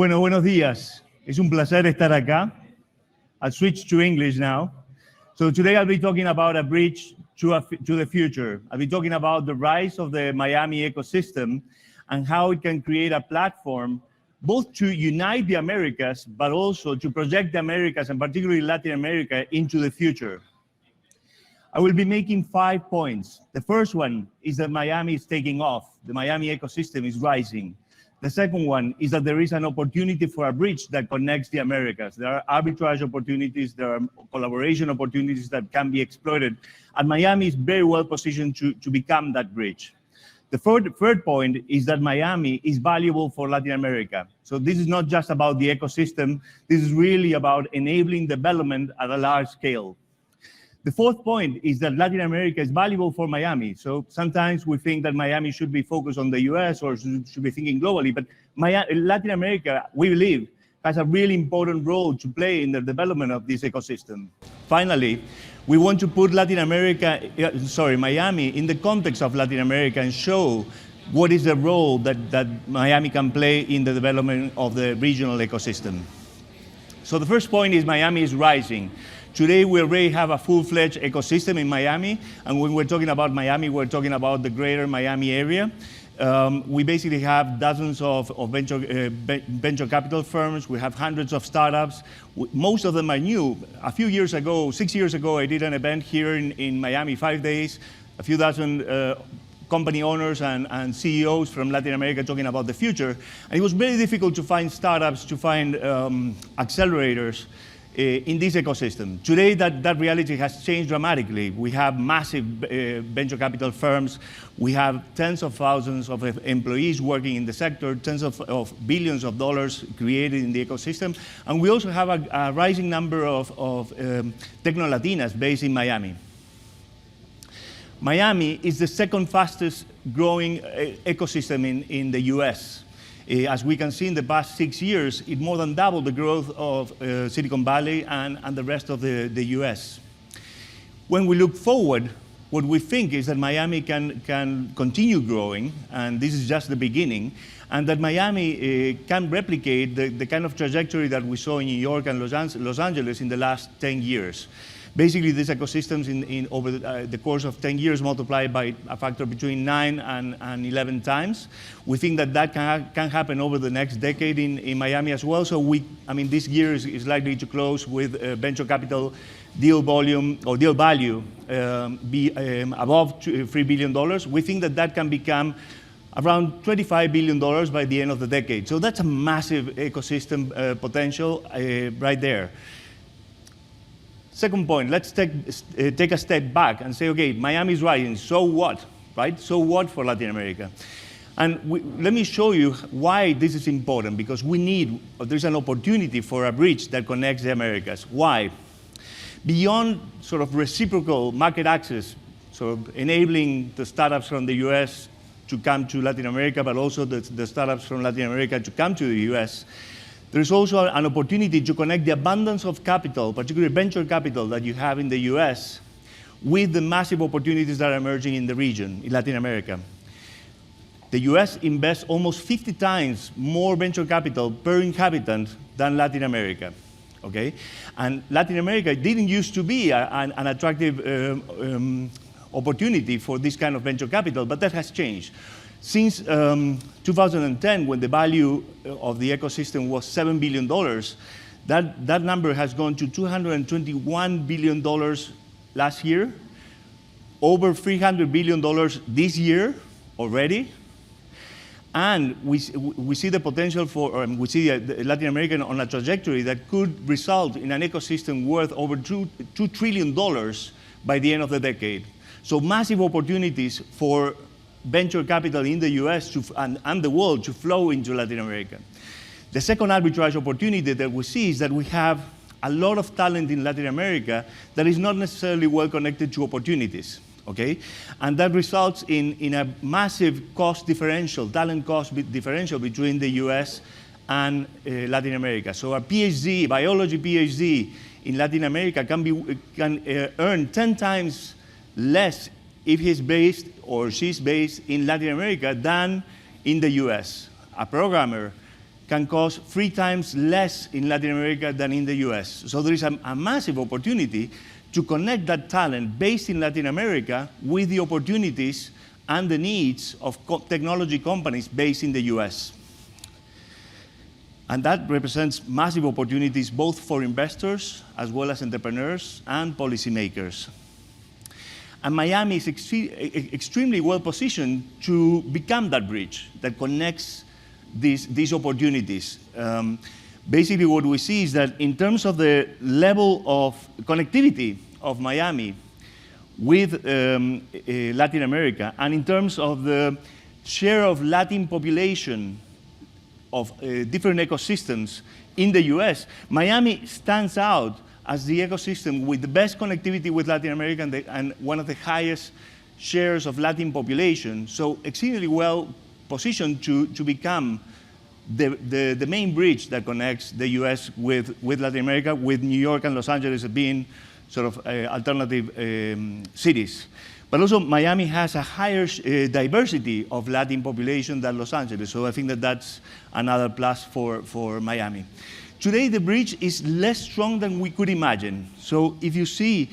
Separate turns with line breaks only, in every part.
Bueno, buenos días. Es un placer estar acá. I'll switch to English now. So today I'll be talking about a bridge to the future. I'll be talking about the rise of the Miami ecosystem and how it can create a platform both to unite the Americas, but also to project the Americas, and particularly Latin America, into the future. I will be making 5 points. The first one is that Miami is taking off. The Miami ecosystem is rising. The second one is that there is an opportunity for a bridge that connects the Americas. There are arbitrage opportunities, there are collaboration opportunities that can be exploited, and Miami is very well positioned to become that bridge. The third point is that Miami is valuable for Latin America. So this is not just about the ecosystem, this is really about enabling development at a large scale. The fourth point is that Latin America is valuable for Miami. So sometimes we think that Miami should be focused on the US or should be thinking globally, but Latin America, we believe, has a really important role to play in the development of this ecosystem. Finally, we want to put Miami in the context of Latin America and show what is the role that Miami can play in the development of the regional ecosystem. So the first point is Miami is rising. Today, we already have a full-fledged ecosystem in Miami, and when we're talking about Miami, we're talking about the greater Miami area. We basically have dozens of venture capital firms. We have hundreds of startups. Most of them are new. A few years ago, 6 years ago, I did an event here in Miami, 5 days, a few dozen company owners and CEOs from Latin America talking about the future. And it was very difficult to find startups, to find accelerators in this ecosystem. Today, that reality has changed dramatically. We have massive venture capital firms. We have tens of thousands of employees working in the sector, tens of billions of dollars created in the ecosystem. And we also have a rising number of Techno-Latinas based in Miami. Miami is the second fastest growing ecosystem in the US. As we can see in the past 6 years, it more than doubled the growth of Silicon Valley and the rest of the US. When we look forward, what we think is that Miami can continue growing, and this is just the beginning, and that Miami can replicate the kind of trajectory that we saw in New York and Los Angeles in the last 10 years. Basically, these ecosystems over the course of 10 years multiplied by a factor between 9 and 11 times. We think that can happen over the next decade in Miami as well. So this year is likely to close with venture capital deal volume or deal value be above $3 billion. We think that can become around $25 billion by the end of the decade. So that's a massive ecosystem potential right there. Second point, let's take a step back and say, okay, Miami is rising, so what, right? So what for Latin America? And let me show you why this is important, because there's an opportunity for a bridge that connects the Americas. Why? Beyond sort of reciprocal market access, sort of enabling the startups from the US to come to Latin America, but also the startups from Latin America to come to the US, there's also an opportunity to connect the abundance of capital, particularly venture capital that you have in the US, with the massive opportunities that are emerging in the region, in Latin America. The US invests almost 50 times more venture capital per inhabitant than Latin America, okay? And Latin America didn't used to be an attractive opportunity for this kind of venture capital, but that has changed. Since 2010, when the value of the ecosystem was $7 billion, that number has gone to $221 billion last year, over $300 billion this year already, and we see the potential we see Latin America on a trajectory that could result in an ecosystem worth over $2 trillion by the end of the decade. So massive opportunities for venture capital in the US and the world to flow into Latin America. The second arbitrage opportunity that we see is that we have a lot of talent in Latin America that is not necessarily well connected to opportunities, okay? And that results in a massive cost differential, talent cost differential between the US and Latin America. So a PhD, biology PhD in Latin America can earn 10 times less if he's based or she's based in Latin America than in the US. A programmer can cost 3 times less in Latin America than in the US. So there is a massive opportunity to connect that talent based in Latin America with the opportunities and the needs of technology companies based in the US. And that represents massive opportunities both for investors as well as entrepreneurs and policymakers. And Miami is extremely well positioned to become that bridge that connects these opportunities. Basically what we see is that in terms of the level of connectivity of Miami with Latin America, and in terms of the share of Latin population of different ecosystems in the US, Miami stands out as the ecosystem with the best connectivity with Latin America and one of the highest shares of Latin population. So exceedingly well positioned to become the main bridge that connects the US with Latin America, with New York and Los Angeles being sort of alternative cities. But also Miami has a higher diversity of Latin population than Los Angeles. So I think that that's another plus for Miami. Today, the bridge is less strong than we could imagine. So if you see,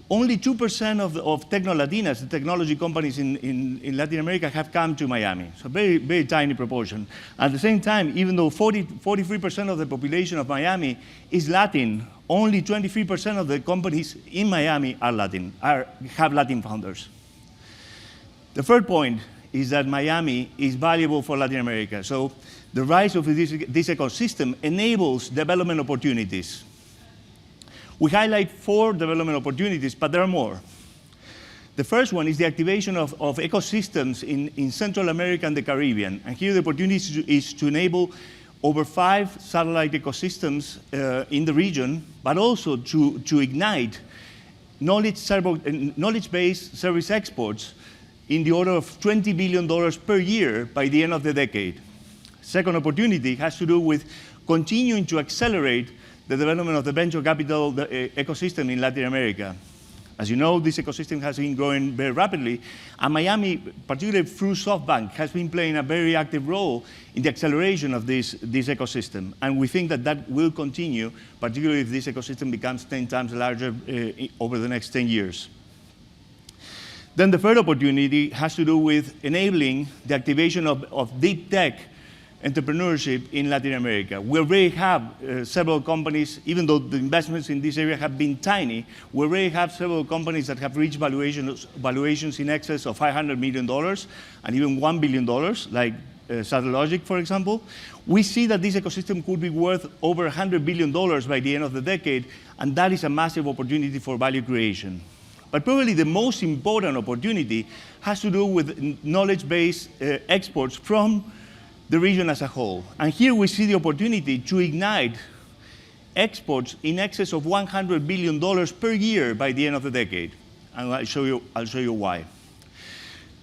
only 2% of Tecno-Latinas, the technology companies in Latin America, have come to Miami. So very, very tiny proportion. At the same time, even though 43% of the population of Miami is Latin, only 23% of the companies in Miami are Latin, have Latin founders. The third point is that Miami is valuable for Latin America. So the rise of this ecosystem enables development opportunities. We highlight 4 development opportunities, but there are more. The first one is the activation of ecosystems in Central America and the Caribbean. And here the opportunity is to enable over 5 satellite ecosystems in the region, but also to ignite knowledge-based service exports in the order of $20 billion per year by the end of the decade. Second opportunity has to do with continuing to accelerate the development of the venture capital ecosystem in Latin America. As you know, this ecosystem has been growing very rapidly, and Miami, particularly through SoftBank, has been playing a very active role in the acceleration of this ecosystem. And we think that that will continue, particularly if this ecosystem becomes 10 times larger over the next 10 years. Then the third opportunity has to do with enabling the activation of deep tech entrepreneurship in Latin America. We already have several companies, even though the investments in this area have been tiny, we already have several companies that have reached valuations in excess of $500 million and even $1 billion, like Satellogic, for example. We see that this ecosystem could be worth over $100 billion by the end of the decade, and that is a massive opportunity for value creation. But probably the most important opportunity has to do with knowledge-based exports from the region as a whole. And here we see the opportunity to ignite exports in excess of $100 billion per year by the end of the decade. And I'll show you why.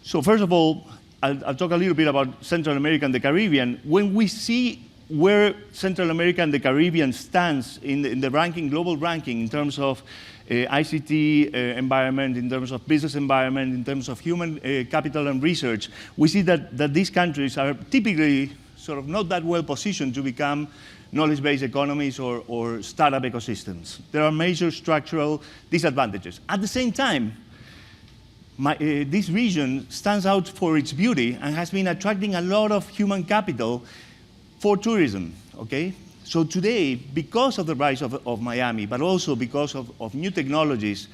So first of all, I'll talk a little bit about Central America and the Caribbean. When we see where Central America and the Caribbean stands in the ranking, global ranking, in terms of ICT environment, in terms of business environment, in terms of human capital and research, we see that these countries are typically sort of not that well positioned to become knowledge-based economies or startup ecosystems. There are major structural disadvantages. At the same time, this region stands out for its beauty and has been attracting a lot of human capital for tourism, okay? So today, because of the rise of Miami, but also because of new technologies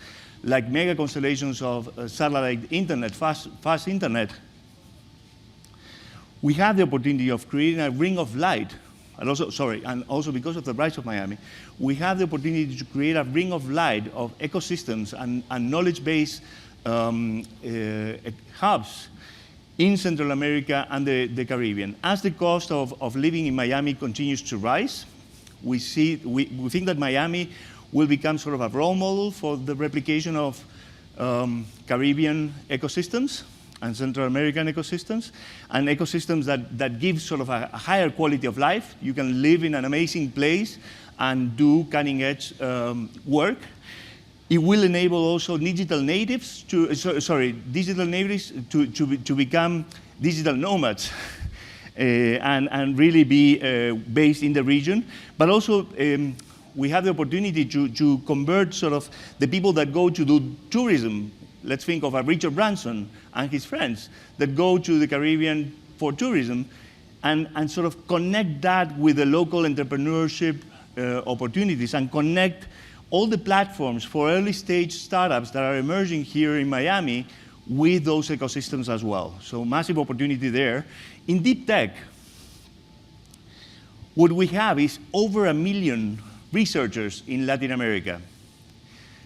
like mega constellations of satellite internet, fast internet, we have the opportunity of creating a ring of light. And also because of the rise of Miami, we have the opportunity to create a ring of light of ecosystems and knowledge-based hubs in Central America and the Caribbean. As the cost of living in Miami continues to rise, we think that Miami will become sort of a role model for the replication of Caribbean ecosystems and Central American ecosystems, and ecosystems that give sort of a higher quality of life. You can live in an amazing place and do cutting-edge work. It will enable also digital natives to become digital nomads and really be based in the region. But also, we have the opportunity to convert sort of the people that go to do tourism. Let's think of a Richard Branson and his friends that go to the Caribbean for tourism and sort of connect that with the local entrepreneurship opportunities and connect all the platforms for early stage startups that are emerging here in Miami with those ecosystems as well. So massive opportunity there. In deep tech, what we have is over 1 million researchers in Latin America.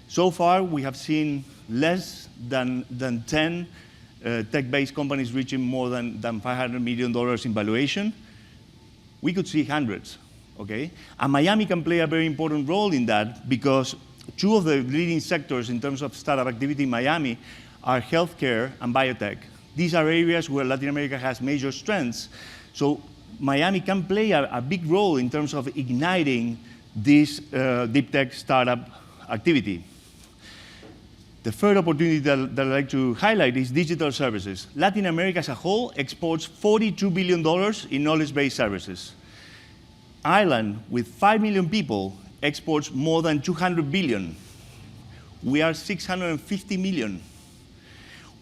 So far, we have seen less than 10 tech-based companies reaching more than $500 million in valuation. We could see hundreds, okay? And Miami can play a very important role in that because 2 of the leading sectors in terms of startup activity in Miami are healthcare and biotech. These are areas where Latin America has major strengths. So Miami can play a big role in terms of igniting this deep tech startup activity. The third opportunity that I'd like to highlight is digital services. Latin America as a whole exports $42 billion in knowledge-based services. Ireland, with 5 million people, exports more than 200 billion. We are 650 million.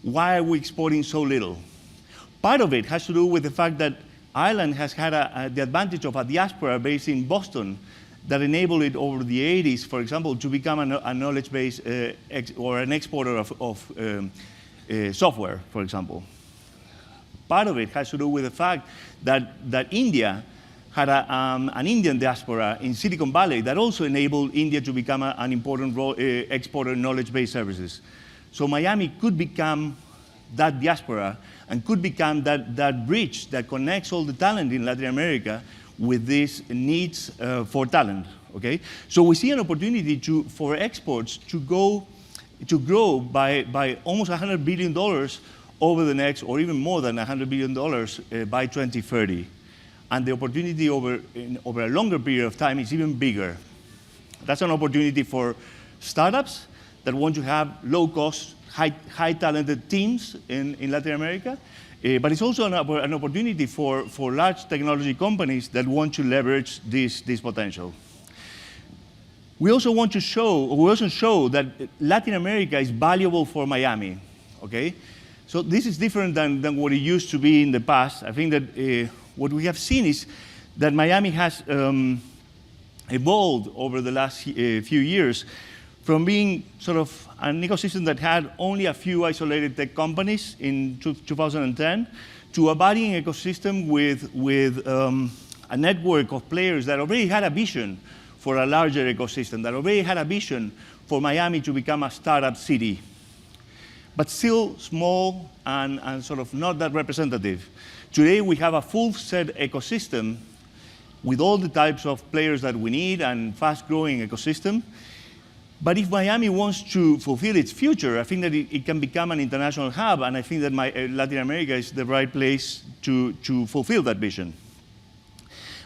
Why are we exporting so little? Part of it has to do with the fact that Ireland has had the advantage of a diaspora based in Boston that enabled it over the 80s, for example, to become a knowledge-based or an exporter of software, for example. Part of it has to do with the fact that India had an Indian diaspora in Silicon Valley that also enabled India to become an important exporter of knowledge-based services. So Miami could become that diaspora and could become that bridge that connects all the talent in Latin America with these needs for talent, okay? So we see an opportunity for exports to grow by almost $100 billion over the next, or even more than $100 billion by 2030. And the opportunity over a longer period of time is even bigger. That's an opportunity for startups that want to have low-cost, high-talented teams in Latin America. But it's also an opportunity for large technology companies that want to leverage this potential. We also show that Latin America is valuable for Miami, okay? So this is different than what it used to be in the past. I think that what we have seen is that Miami has evolved over the last few years from being sort of an ecosystem that had only a few isolated tech companies in 2010 to a budding ecosystem with a network of players that already had a vision for a larger ecosystem, that already had a vision for Miami to become a startup city, but still small and sort of not that representative. Today, we have a full-set ecosystem with all the types of players that we need and fast-growing ecosystem. But if Miami wants to fulfill its future, I think that it can become an international hub, and I think that Latin America is the right place to fulfill that vision.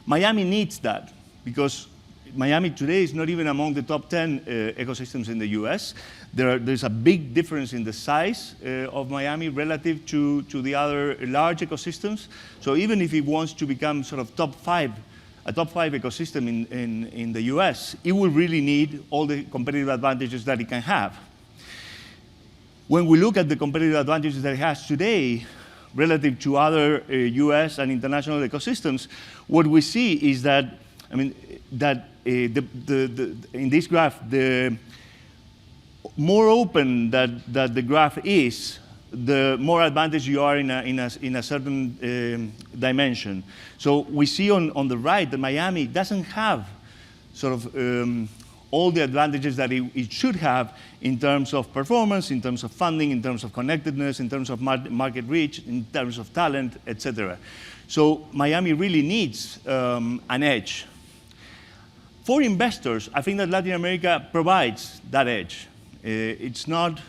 Miami needs that, because Miami today is not even among the top 10 ecosystems in the US. There's a big difference in the size of Miami relative to the other large ecosystems. So even if it wants to become sort of a top 5 ecosystem in the US, it will really need all the competitive advantages that it can have. When we look at the competitive advantages that it has today relative to other US and international ecosystems, what we see is that, I mean, that in this graph, the more open that the graph is, the more advantage you are in a certain dimension. So we see on the right that Miami doesn't have sort of all the advantages that it should have in terms of performance, in terms of funding, in terms of connectedness, in terms of market reach, in terms of talent, etc. So Miami really needs an edge. For investors, I think that Latin America provides that edge. It's not,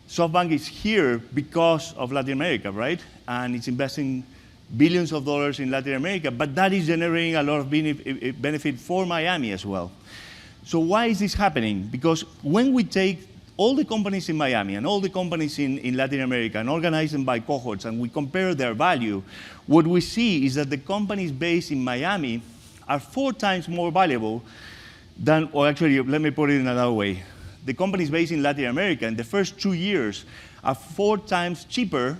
SoftBank is here because of Latin America, right? And it's investing billions of dollars in Latin America, but that is generating a lot of benefit for Miami as well. So why is this happening? Because when we take all the companies in Miami and all the companies in Latin America and organize them by cohorts and we compare their value, what we see is that the companies based in Miami are 4 times more valuable than, or actually, let me put it in another way. The companies based in Latin America in the first 2 years are 4 times cheaper,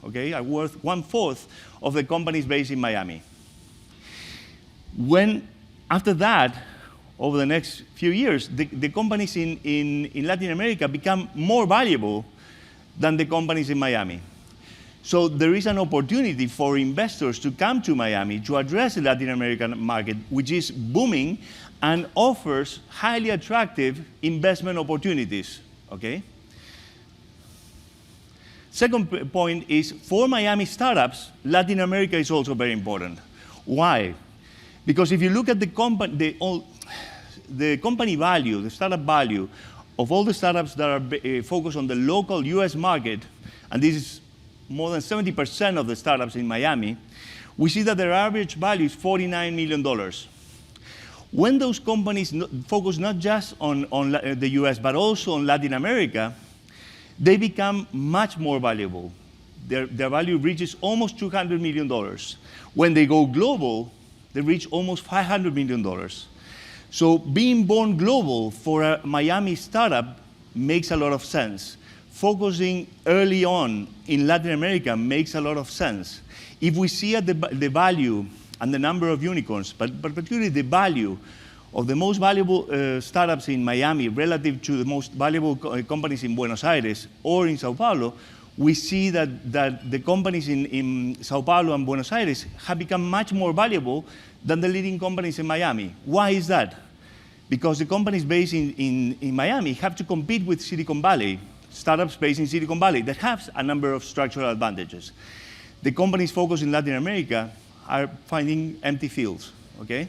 okay, are worth 1/4 of the companies based in Miami. After that, over the next few years, the companies in Latin America become more valuable than the companies in Miami. So there is an opportunity for investors to come to Miami to address the Latin American market, which is booming and offers highly attractive investment opportunities, okay? Second point is, for Miami startups, Latin America is also very important. Why? Because if you look at the company value, the startup value of all the startups that are focused on the local US market, and this is more than 70% of the startups in Miami, we see that their average value is $49 million. When those companies focus not just on the US, but also on Latin America, they become much more valuable. Their value reaches almost $200 million. When they go global, they reach almost $500 million. So being born global for a Miami startup makes a lot of sense. Focusing early on in Latin America makes a lot of sense. If we see at the value and the number of unicorns, but particularly the value of the most valuable startups in Miami relative to the most valuable companies in Buenos Aires or in Sao Paulo, we see that the companies in Sao Paulo and Buenos Aires have become much more valuable than the leading companies in Miami. Why is that? Because the companies based in Miami have to compete with Silicon Valley, startups based in Silicon Valley that have a number of structural advantages. The companies focused in Latin America are finding empty fields, okay?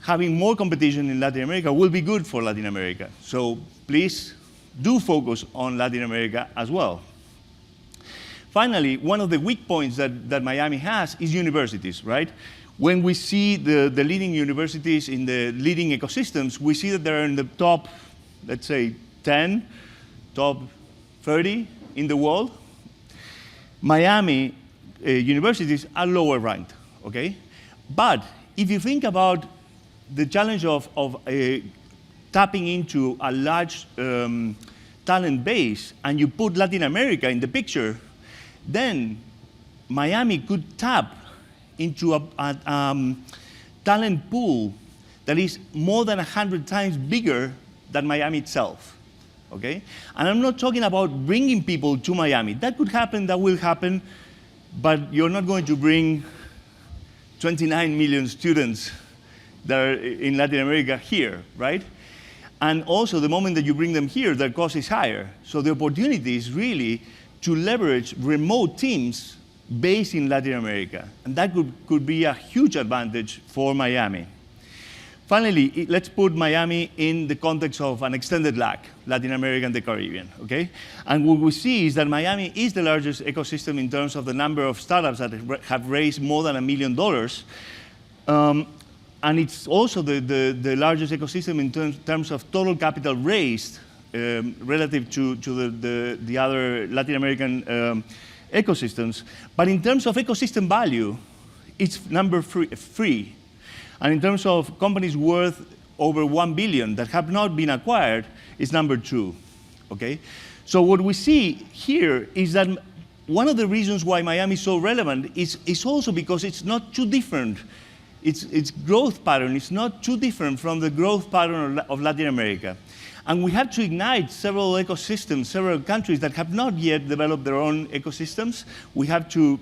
Having more competition in Latin America will be good for Latin America. So please do focus on Latin America as well. Finally, one of the weak points that Miami has is universities, right? When we see the leading universities in the leading ecosystems, we see that they're in the top, let's say, 10, top 30 in the world. Miami universities are lower ranked, okay? But if you think about the challenge of tapping into a large talent base and you put Latin America in the picture, then Miami could tap into a talent pool that is more than 100 times bigger than Miami itself, okay? And I'm not talking about bringing people to Miami. That could happen, that will happen, but you're not going to bring 29 million students that are in Latin America here, right? And also, the moment that you bring them here, their cost is higher. So the opportunity is really to leverage remote teams based in Latin America. And that could be a huge advantage for Miami. Finally, let's put Miami in the context of an extended LAC, Latin America and the Caribbean, okay? And what we see is that Miami is the largest ecosystem in terms of the number of startups that have raised more than $1 million. And it's also the largest ecosystem in terms of total capital raised relative to the other Latin American ecosystems. But in terms of ecosystem value, it's number 3. And in terms of companies worth over $1 billion that have not been acquired, it's number 2, okay? So what we see here is that one of the reasons why Miami is so relevant is also because it's not too different. Its growth pattern is not too different from the growth pattern of Latin America. And we have to ignite several ecosystems, several countries that have not yet developed their own ecosystems. We have to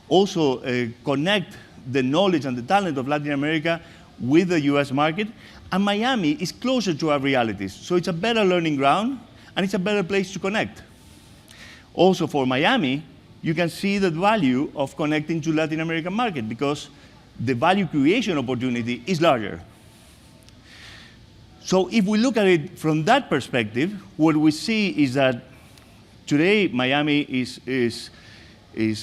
also connect the knowledge and the talent of Latin America with the US market. And Miami is closer to our realities. So it's a better learning ground, and it's a better place to connect. Also for Miami, you can see the value of connecting to Latin American market because the value creation opportunity is larger. So if we look at it from that perspective, what we see is that today Miami is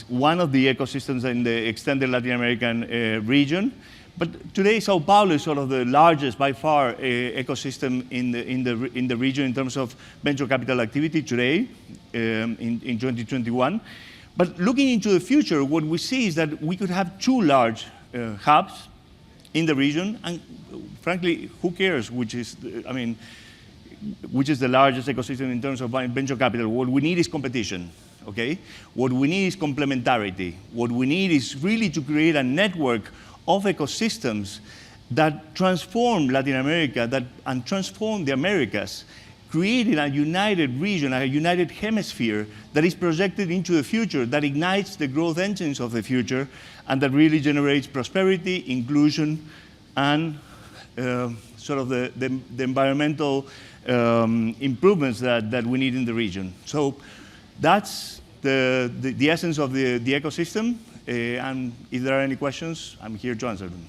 one of the ecosystems in the extended Latin American region, But today, Sao Paulo is sort of the largest, by far, ecosystem in the region in terms of venture capital activity today, in 2021. But looking into the future, what we see is that we could have two large hubs in the region, and frankly, who cares which is, which is the largest ecosystem in terms of venture capital? What we need is competition, okay? What we need is complementarity. What we need is really to create a network of ecosystems that transform Latin America and transform the Americas, creating a united region, a united hemisphere that is projected into the future, that ignites the growth engines of the future, and that really generates prosperity, inclusion, and sort of the environmental improvements that we need in the region. So that's the essence of the ecosystem. And if there are any questions, I'm here to answer them.